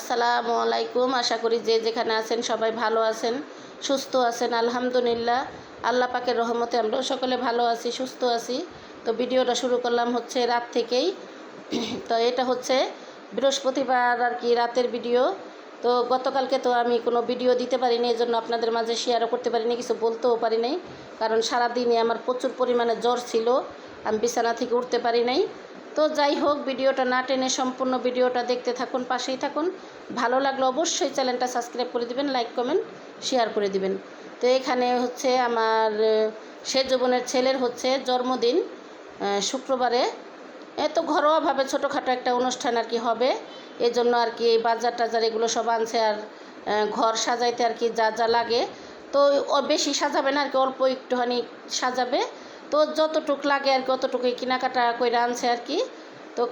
আসসালামু আলাইকুম। আশা করি যে যেখানে আছেন সবাই ভালো আছেন, সুস্থ আছেন। আলহামদুলিল্লাহ, আল্লাহ পাকের রহমতে আমরা সকলে ভালো আছি, সুস্থ আছি। তো ভিডিওটা শুরু করলাম হচ্ছে রাত থেকেই। তো এটা হচ্ছে বৃহস্পতিবার আর কি রাতের ভিডিও। তো গতকালকে তো আমি কোনো ভিডিও দিতে পারিনি, এই জন্য আপনাদের মাঝে শেয়ারও করতে পারিনি, কিছু বলতেও পারি নাই। কারণ সারাদিনই আমার প্রচুর পরিমাণে জ্বর ছিল, আমি বিছানা থেকে উঠতে পারি নাই। তো যাই হোক, ভিডিওটা না টেনে সম্পূর্ণ ভিডিওটা দেখতে থাকুন, পাশেই থাকুন। ভালো লাগলে অবশ্যই চ্যানেলটা সাবস্ক্রাইব করে দিবেন, লাইক কমেন্ট শেয়ার করে দিবেন। তো এখানে হচ্ছে আমার সেজ বোনের ছেলের হচ্ছে জন্মদিন শুক্রবারে। এত ঘরোয়াভাবে ছোটোখাটো একটা অনুষ্ঠান আর কি হবে, এই জন্য আর কি বাজার টাজার এগুলো সব আনছে। আর ঘর সাজাইতে আর কি যা যা লাগে, তো বেশি সাজাবে না আর কি, অল্প একটুখানি সাজাবে। তো যতটুক লাগে আর কি অতটুকুই কেনাকাটা করে আনছে আর কি। তো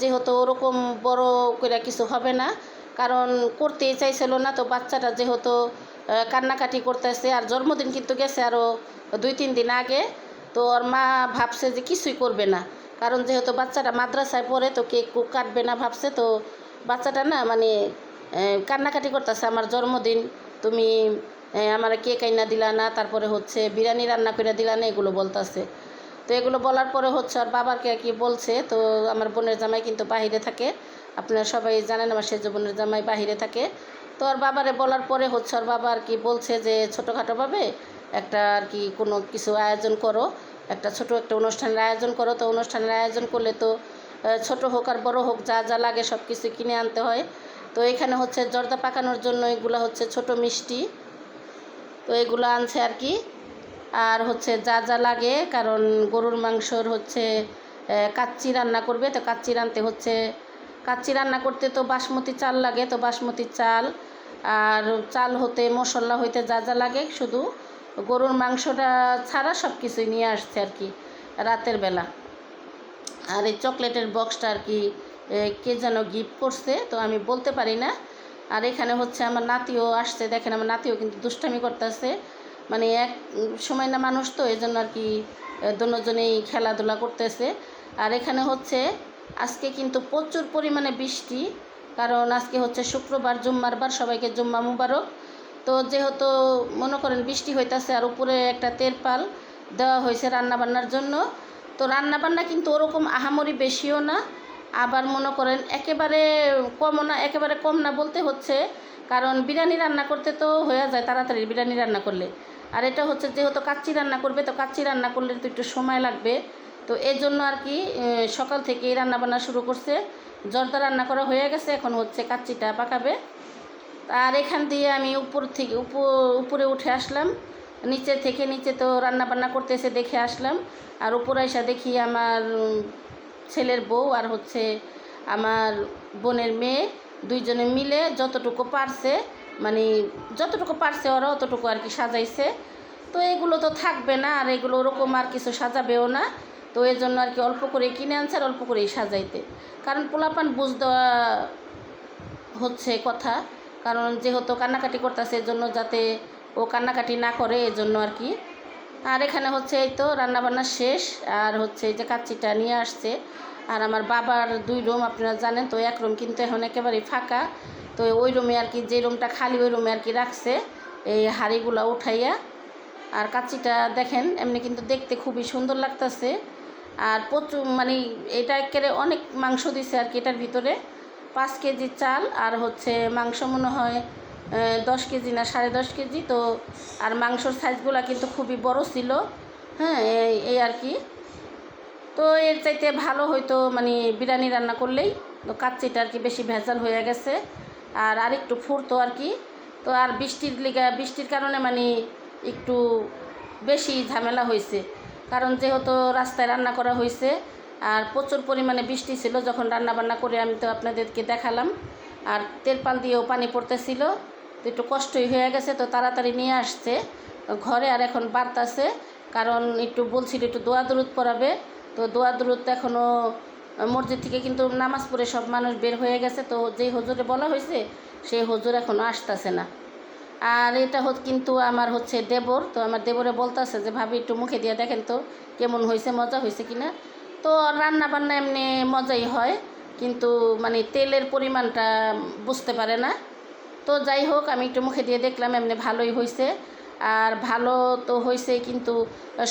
যেহেতু ওরকম বড় করে কিছু হবে না, কারণ করতেই চাইছিল না। তো বাচ্চাটা যেহেতু কান্নাকাটি করতেছে, আর জন্মদিন কিন্তু গেছে আরও 2-3 দিন আগে। তো ওর মা ভাবছে যে কিছুই করবে না, কারণ যেহেতু বাচ্চাটা মাদ্রাসায় পড়ে, তো কেক কাটবে না ভাবছে। তো বাচ্চাটা না মানে কান্নাকাটি করতেছে, আমার জন্মদিন তুমি আমার কেক আইনা দিলা না, তারপরে হচ্ছে বিরিয়ানি রান্না করে দিলা না, এগুলো বলতেছে। তো এগুলো বলার পরে হচ্ছে ওর বাবাকে আর কি বলছে। তো আমার বোনের জামাই কিন্তু বাহিরে থাকে, আপনারা সবাই জানেন আমার সেজ বোনের জামাই বাহিরে থাকে। তো ওর বাবারে বলার পরে হচ্ছে ওর বাবা আর কি বলছে যে ছোটোখাটোভাবে একটা আর কি কোনো কিছু আয়োজন করো, একটা ছোট একটা অনুষ্ঠানের আয়োজন করো। তো অনুষ্ঠানের আয়োজন করলে তো ছোট হোক আর বড় হোক যা যা লাগে সব কিছু কিনে আনতে হয়। তো এখানে হচ্ছে জর্দা পাকানোর জন্য এগুলো হচ্ছে ছোট মিষ্টি, তো এগুলো আনছে আর কি। আর হচ্ছে যা যা লাগে, কারণ গরুর মাংসর হচ্ছে কাচ্চি রান্না করবে। তো কাচ্চি রানতে হচ্ছে, কাচ্চি রান্না করতে তো বাসমতি চাল লাগে। তো বাসমতি চাল আর চাল হতে মশলা হইতে যা যা লাগে, শুধু গরুর মাংসটা ছাড়া সব কিছুই নিয়ে আসছে আর কি রাতের বেলা। আর এই চকলেটের বক্সটা আর কি কে যেন গিফট করছে, তো আমি বলতে পারি না। আর এখানে হচ্ছে আমার নাতিও আসছে, দেখেন আমার নাতিও কিন্তু দুষ্টামি করতেছে। মানে এক সময় না মানুষ, তো এই জন্য আর কি দুজনেই খেলাধুলা করতেছে। আর এখানে হচ্ছে আজকে কিন্তু প্রচুর পরিমাণে বৃষ্টি, কারণ আজকে হচ্ছে শুক্রবার, জুম্মার বার, সবাইকে জুম্মা মুবারক। তো যেহেতু মনে করেন বৃষ্টি হইতেছে, আর উপরে একটা তেরপাল দেওয়া হয়েছে রান্নাবান্নার জন্য। তো রান্নাবান্না কিন্তু ওরকম আহামরি বেশিও না, আবার মনে করেন একেবারে কমও না, একেবারে কম না বলতে হচ্ছে। কারণ বিরিয়ানি রান্না করতে তো হয়ে যায় তাড়াতাড়ি বিরিয়ানি রান্না করলে। আর এটা হচ্ছে যেহেতু কাচ্চি রান্না করবে, তো কাচ্চি রান্না করলে তো একটু সময় লাগবে। তো এই জন্য আর কি সকাল থেকেই রান্নাবান্না শুরু করছে। জর্দা রান্না করা হয়ে গেছে, এখন হচ্ছে কাচ্চিটা পাকাবে। আর এখান দিয়ে আমি উপর থেকে উপরে উঠে আসলাম, নিচে তো রান্নাবান্না করতেছে দেখে আসলাম। আর উপরে এসে দেখি আমার ছেলের বউ আর হচ্ছে আমার বোনের মেয়ে দুইজনে মিলে যতটুকু পারছে, মানে যতটুকু পারছে ওরা অতটুকু আর কি সাজাইছে। তো এগুলো তো থাকবে না, আর এগুলো ওরকম আর কিছু সাজাবেও না। তো এই জন্য আর কি অল্প করে কিনে আনছে, আর অল্প করেই সাজাইতে, কারণ পোলাপান বুঝ দেওয়া হচ্ছে কথা। কারণ যেহেতু কান্নাকাটি করতেছে, এর জন্য যাতে ও কান্নাকাটি না করে, এজন্য আর কি। আর এখানে হচ্ছে এই তো রান্নাবান্না শেষ, আর হচ্ছে এই যে কাচ্চিটা নিয়ে আসছে। আর আমার বাবার 2 রুম আপনারা জানেন, তো 1 রুম কিন্তু এখন একেবারেই ফাঁকা। তো ওই রুমে আর কি, যে রুমটা খালি ওই রুমে আর কি রাখছে এই হাঁড়িগুলো উঠাইয়া। আর কাচ্চিটা দেখেন এমনি কিন্তু দেখতে খুবই সুন্দর লাগতেছে। আর প্রচুর মানে এটা একেবারে অনেক মাংস দিছে আর কি এটার ভিতরে। 5 কেজি চাল আর হচ্ছে মাংস মনে হয় 10 কেজি না 10.5 কেজি। তো আর মাংসর সাইজগুলো কিন্তু খুবই বড় ছিল, হ্যাঁ এই আর কি। তো এর চাইতে ভালো হয়তো মানে বিরিয়ানি রান্না করলেই, তো কাচ্চিটা আর কি বেশি ভেজাল হয়ে গেছে, আর আরেকটু ফুরতো আর কি। তো আর বৃষ্টির কারণে মানে একটু বেশি ঝামেলা হয়েছে, কারণ যেহেতু রাস্তায় রান্না করা হয়েছে আর প্রচুর পরিমাণে বৃষ্টি ছিল। যখন রান্নাবান্না করে আমি তো আপনাদেরকে দেখালাম, আর তেরপাল দিয়েও পানি পড়তেছিল, তো একটু কষ্টই হয়ে গেছে। তো তাড়াতাড়ি নিয়ে আসছে ঘরে, আর এখন বাড়তাছে, কারণ একটু বলছিল একটু দোয়া দরুদ পড়াবে। তো দোয়া দরুদ এখনও মসজিদ থেকে কিন্তু নামাজ পড়ে সব মানুষ বের হয়ে গেছে। তো যেই হুজুরে বলা হয়েছে সেই হুজুর এখনও আসতেছে না। আর এটা কিন্তু আমার হচ্ছে দেবর। তো আমার দেবরে বলতেছে যে ভাবি একটু মুখে দিয়ে দেখেন তো কেমন হয়েছে, মজা হয়েছে কিনা। তো রান্না বান্না এমনি মজাই হয়, কিন্তু মানে তেলের পরিমাণটা বুঝতে পারে না। তো যাই হোক, আমি একটু মুখে দিয়ে দেখলাম, এমনি ভালোই হয়েছে। আর ভালো তো হয়েছে, কিন্তু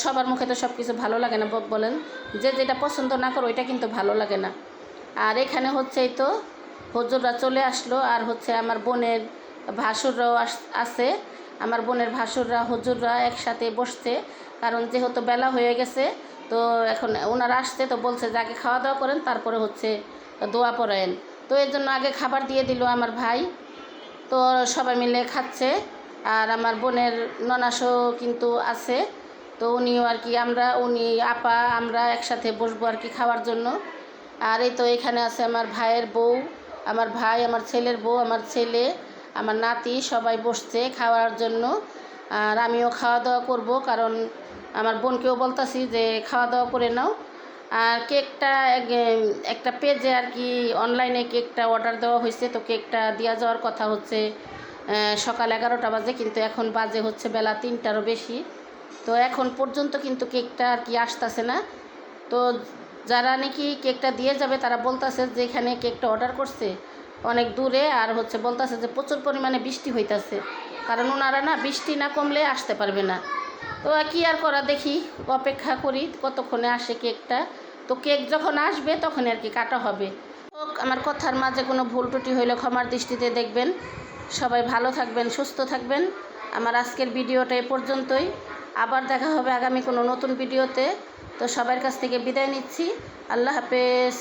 সবার মুখে তো সব কিছু ভালো লাগে না বলেন। যে যেটা পছন্দ না করে ওইটা কিন্তু ভালো লাগে না। আর এখানে হচ্ছে এই তো হুজুররা চলে আসলো, আর হচ্ছে আমার বোনের ভাসুররাও আছে। আমার বোনের ভাসুররা হুজুররা একসাথে বসছে, কারণ যেহেতু বেলা হয়ে গেছে। তো এখন ওনারা আসছে, তো বলছে যে আগে খাওয়া দাওয়া করেন, তারপরে হচ্ছে দোয়া পড়েন। তো এর জন্য আগে খাবার দিয়ে দিল আমার ভাই। তো সবাই মিলে খাচ্ছে। আর আমার বোনের ননাসও কিন্তু আছে। তো উনিও আর কি, উনি আপা আমরা একসাথে বসবো আর কি খাওয়ার জন্য। আর এই তো এখানে আছে আমার ভাইয়ের বউ, আমার ভাই, আমার ছেলের বউ, আমার ছেলে, আমার নাতি, সবাই বসছে খাওয়ার জন্য। আর আমিও খাওয়া দাওয়া করব, কারণ আমার বোনকেও বলতাছি যে খাওয়া দাওয়া করে নাও। আর কেকটা একটা পেজে আর কি অনলাইনে কেকটা অর্ডার দেওয়া হয়েছে। তো কেকটা দেওয়া যাওয়ার কথা হচ্ছে সকাল 11টা বাজে, কিন্তু এখন বাজে হচ্ছে বেলা 3টারও বেশি। তো এখন পর্যন্ত কিন্তু কেকটা আর কি আসতেছে না। তো যারা নাকি কেকটা দিয়ে যাবে তারা বলতেছে যে এখানে কেকটা অর্ডার করছে অনেক দূরে, আর হচ্ছে বলতেছে যে প্রচুর পরিমাণে বৃষ্টি হইতাছে, কারণ ওনারা না বৃষ্টি না কমলে আসতে পারবে না। তো কি আর করা, দেখি অপেক্ষা করি কতক্ষণে আসে কেকটা। তো কেক যখন আসবে তখন আর কি কাটা হবে। আমার কথার মাঝে কোনো ভুল ত্রুটি হইলে ক্ষমার দৃষ্টিতে দেখবেন। সবাই ভালো থাকবেন, সুস্থ থাকবেন। আমার আজকের ভিডিওটা এ পর্যন্তই। আবার দেখা হবে আগামী কোনো নতুন ভিডিওতে। তো সবার কাছ থেকে বিদায় নিচ্ছি। আল্লাহ হাফেজ।